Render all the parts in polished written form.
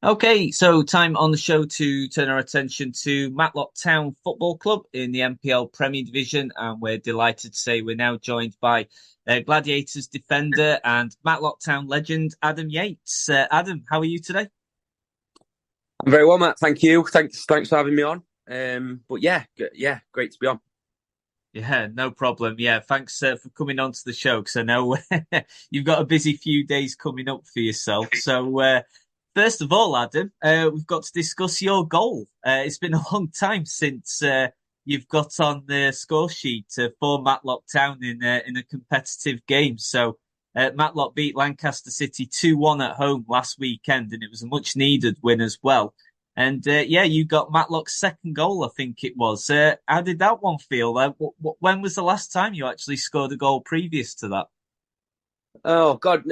Okay, so time on the show to turn our attention to Matlock Town Football Club in the MPL Premier Division, and we're delighted to say we're now joined by Gladiators defender and Matlock Town legend Adam Yates. Adam, how are you today? I'm very well, Matt. Thank you. Thanks for having me on. But yeah, great to be on. Yeah, no problem. Yeah, thanks for coming on to the show because I know you've got a busy few days coming up for yourself. So, first of all, Adam, we've got to discuss your goal. It's been a long time since you've got on the score sheet for Matlock Town in a competitive game. So, Matlock beat Lancaster City 2-1 at home last weekend, and it was a much needed win as well. And yeah, you got Matlock's second goal, I think it was. How did that one feel? When was the last time you actually scored a goal previous to that? Oh God,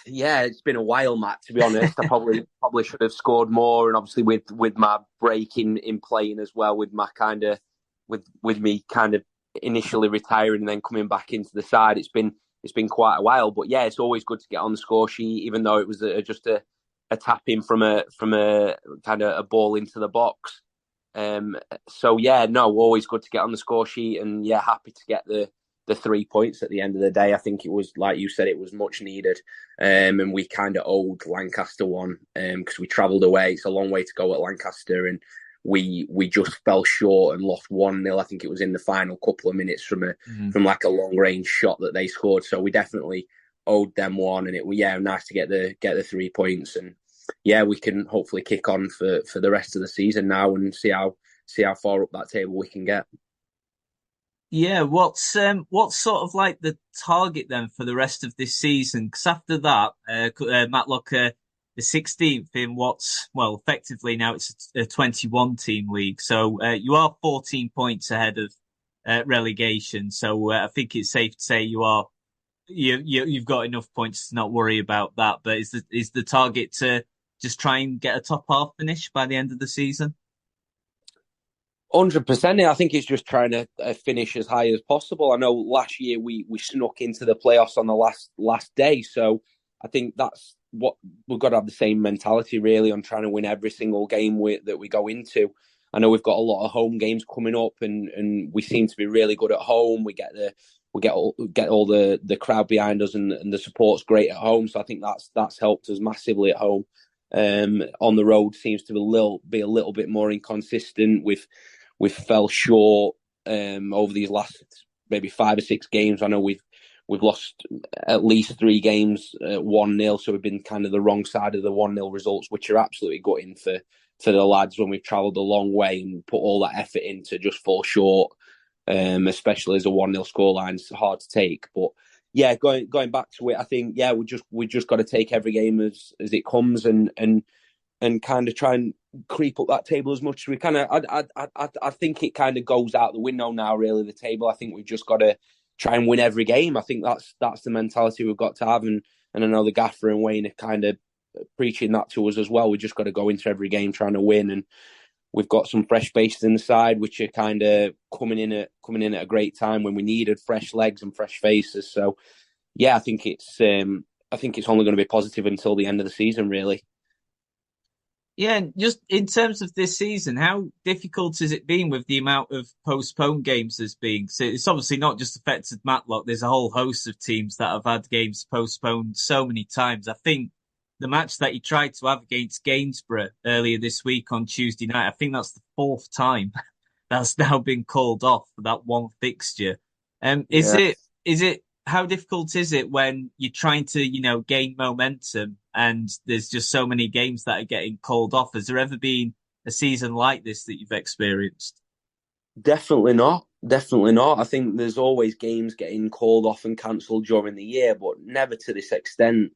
yeah, it's been a while, Matt. To be honest, I probably should have scored more, and obviously with my break in playing as well, with my with me kind of initially retiring and then coming back into the side, it's been quite a while. But yeah, it's always good to get on the score sheet, even though it was just a tap in from a kind of a ball into the box. So yeah, no, always good to get on the score sheet, and yeah, happy to get the 3 points at the end of the day. I think it was, like you said, it was much needed, and we kind of owed Lancaster one because we travelled away. It's a long way to go at Lancaster, and we just fell short and lost 1-0. I think it was in the final couple of minutes Mhm. from like a long range shot that they scored. So we definitely owed them one, and it was nice to get the 3 points, and yeah, we can hopefully kick on for the rest of the season now and see how far up that table we can get. Yeah, what's sort of like the target then for the rest of this season? Because after that, Matlock the 16th in what's well effectively now it's a 21 team league, so you are 14 points ahead of relegation. So I think it's safe to say you've got enough points to not worry about that. But is the target to just try and get a top half finish by the end of the season? 100%. I think it's just trying to finish as high as possible. I know last year we snuck into the playoffs on the last day, so I think that's what we've got to have the same mentality really on trying to win every single game that we go into. I know we've got a lot of home games coming up, and we seem to be really good at home. We get all the crowd behind us, and the support's great at home. So I think that's helped us massively at home. On the road seems to be a little bit more inconsistent. We've fell short over these last maybe 5 or 6 games. I know we've lost at least 3 games 1-0, so we've been kind of the wrong side of the 1-0 results, which are absolutely gutting for the lads when we've travelled a long way and put all that effort in to just fall short, especially as a 1-0 scoreline is hard to take. But yeah, going back to it, I think yeah we just got to take every game as it comes, and kind of try and creep up that table as much as we can. I think it kind of goes out the window now. Really, the table. I think we've just got to try and win every game. I think that's the mentality we've got to have, and I know the gaffer and Wayne are kind of preaching that to us as well. We just got to go into every game trying to win, and we've got some fresh faces in the side, which are kind of coming in at a great time when we needed fresh legs and fresh faces. So yeah, I think it's only going to be positive until the end of the season, really. Yeah, and just in terms of this season, how difficult has it been with the amount of postponed games there's been? So it's obviously not just affected Matlock. There's a whole host of teams that have had games postponed so many times. I think the match that he tried to have against Gainsborough earlier this week on Tuesday night, I think that's the fourth time that's now been called off for that one fixture. Is Yeah. it how difficult is it when you're trying to, gain momentum and there's just so many games that are getting called off? Has there ever been a season like this that you've experienced? Definitely not. Definitely not. I think there's always games getting called off and cancelled during the year, but never to this extent.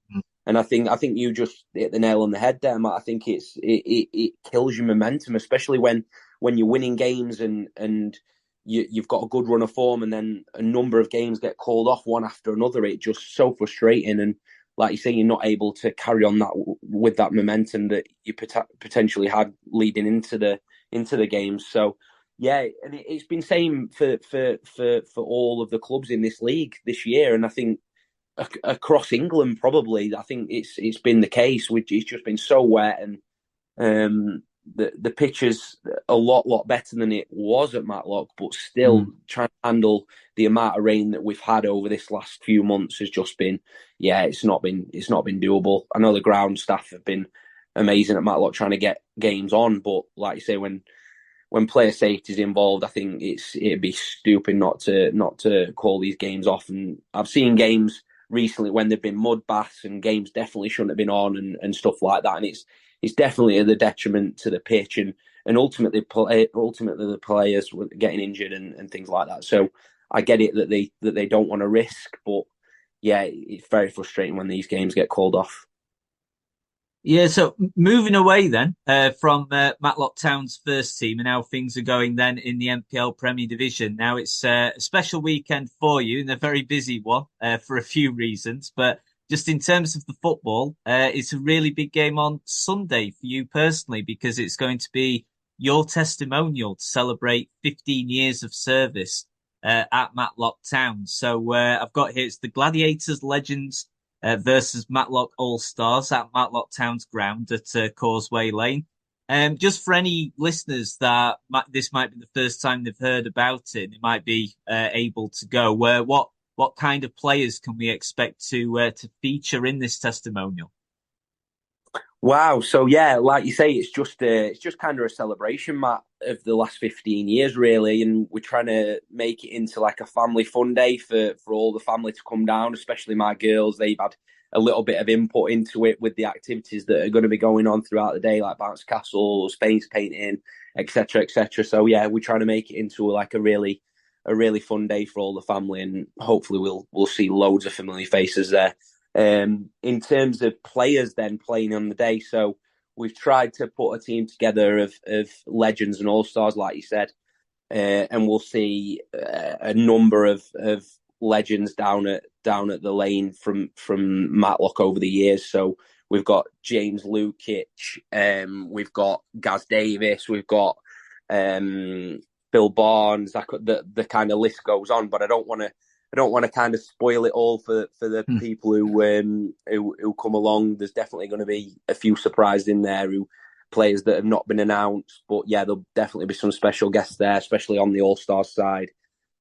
And I think you just hit the nail on the head there, Matt. I think it kills your momentum, especially when you're winning games and you've got a good run of form, and then a number of games get called off one after another. It's just so frustrating, and like you say, you're not able to carry on that with that momentum that you potentially had leading into the games. So yeah, and it's been same for all of the clubs in this league this year, and I think across England probably. I think it's been the case, which it's just been so wet, and The pitch is a lot better than it was at Matlock, but still Mm. trying to handle the amount of rain that we've had over this last few months has just been, yeah, it's not been doable. I know the ground staff have been amazing at Matlock trying to get games on, but like you say, when player safety is involved, I think it'd be stupid not to call these games off. And I've seen games recently when there've been mud baths and games definitely shouldn't have been on and stuff like that. And it's definitely a detriment to the pitch and ultimately the players getting injured and things like that. So I get it that they don't want to risk, but yeah, it's very frustrating when these games get called off. Yeah, so moving away then from Matlock Town's first team and how things are going then in the MPL Premier Division. Now it's a special weekend for you and a very busy one for a few reasons. But just in terms of the football, it's a really big game on Sunday for you personally because it's going to be your testimonial to celebrate 15 years of service at Matlock Town. So I've got here it's the Gladiators Legends versus Matlock All Stars at Matlock Town's ground at Causeway Lane. Just for any listeners that this might be the first time they've heard about it, they might be able to go. What kind of players can we expect to feature in this testimonial? Wow. So yeah, like you say, it's just kind of a celebration, Matt, of the last 15 years, really, and we're trying to make it into like a family fun day for all the family to come down, especially my girls. They've had a little bit of input into it with the activities that are going to be going on throughout the day, like bounce castles, face painting, etc., etc. So yeah, we're trying to make it into like a really fun day for all the family, and hopefully we'll see loads of familiar faces there. In terms of players then playing on the day, so we've tried to put a team together of legends and all stars, like you said, and we'll see a number of legends down at the lane from Matlock over the years. So we've got James Lukic, we've got Gaz Davis, we've got Bill Barnes. The kind of list goes on, but I don't want to kind of spoil it all for the Hmm. people who come along. There's definitely going to be a few surprises in there, who players that have not been announced. But yeah, there'll definitely be some special guests there, especially on the All Stars side.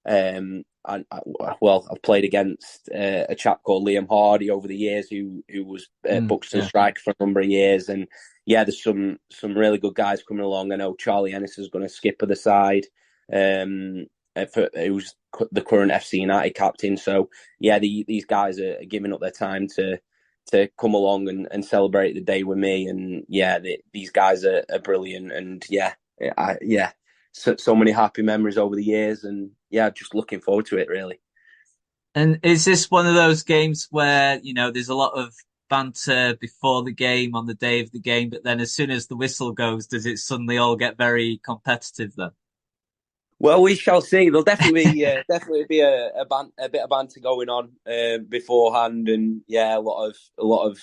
Well, I've played against a chap called Liam Hardy over the years, who was Buxton Yeah. striker for a number of years, and yeah, there's some really good guys coming along. I know Charlie Ennis is going to skip the side. Um, who's the current FC United captain. So yeah, these guys are giving up their time to come along and celebrate the day with me. And yeah, these guys are brilliant. And yeah, so many happy memories over the years. And yeah, just looking forward to it really. And is this one of those games where, there's a lot of banter before the game, on the day of the game, but then as soon as the whistle goes, does it suddenly all get very competitive then? Well, we shall see. There'll definitely be a bit of banter going on beforehand, and yeah, a lot of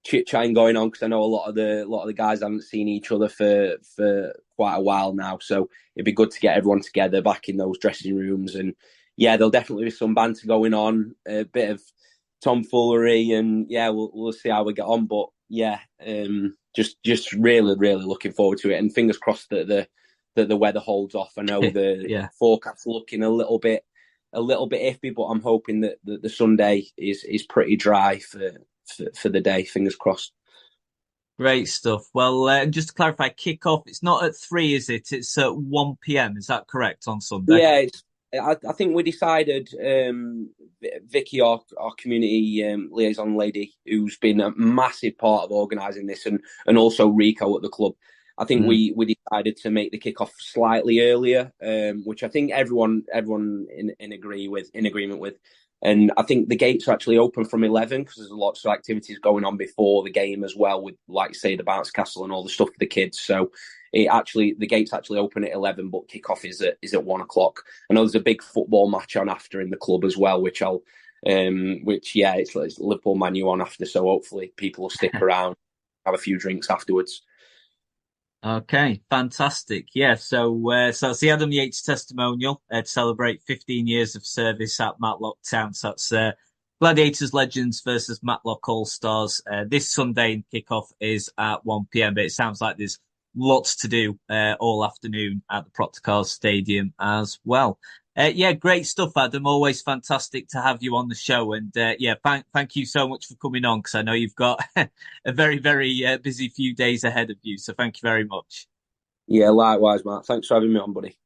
chit chatting going on because I know a lot of the guys haven't seen each other for quite a while now. So it'd be good to get everyone together back in those dressing rooms, and yeah, there'll definitely be some banter going on, a bit of tomfoolery, and yeah, we'll see how we get on. But yeah, just really looking forward to it, and fingers crossed that the weather holds off. I know the Yeah. forecast's looking a little bit iffy, but I'm hoping that the Sunday is pretty dry for the day. Fingers crossed. Great stuff. Well, just to clarify, kick-off, it's not at 3, is it? It's at 1 p.m. Is that correct on Sunday? Yeah, I think we decided Vicky, our community liaison lady, who's been a massive part of organising this, and also Rico at the club. I think Mm. we decided to make the kickoff slightly earlier, which I think everyone in agreement with. And I think the gates are actually open from 11 because there's lots of activities going on before the game as well, with like say the bounce castle and all the stuff for the kids. So the gates actually open at 11, but kickoff is at 1 o'clock. I know there's a big football match on after in the club as well, which yeah, it's Liverpool Man U on after, so hopefully people will stick around, have a few drinks afterwards. Okay, fantastic. Yeah, so it's the Adam Yates testimonial to celebrate 15 years of service at Matlock Town. So that's Gladiators Legends versus Matlock All Stars. This Sunday in kickoff is at 1 p.m. But it sounds like there's lots to do all afternoon at the Proctor Cars Stadium as well. Yeah, great stuff, Adam. Always fantastic to have you on the show. And yeah, thank you so much for coming on because I know you've got a very, very busy few days ahead of you. So thank you very much. Yeah, likewise, Matt. Thanks for having me on, buddy.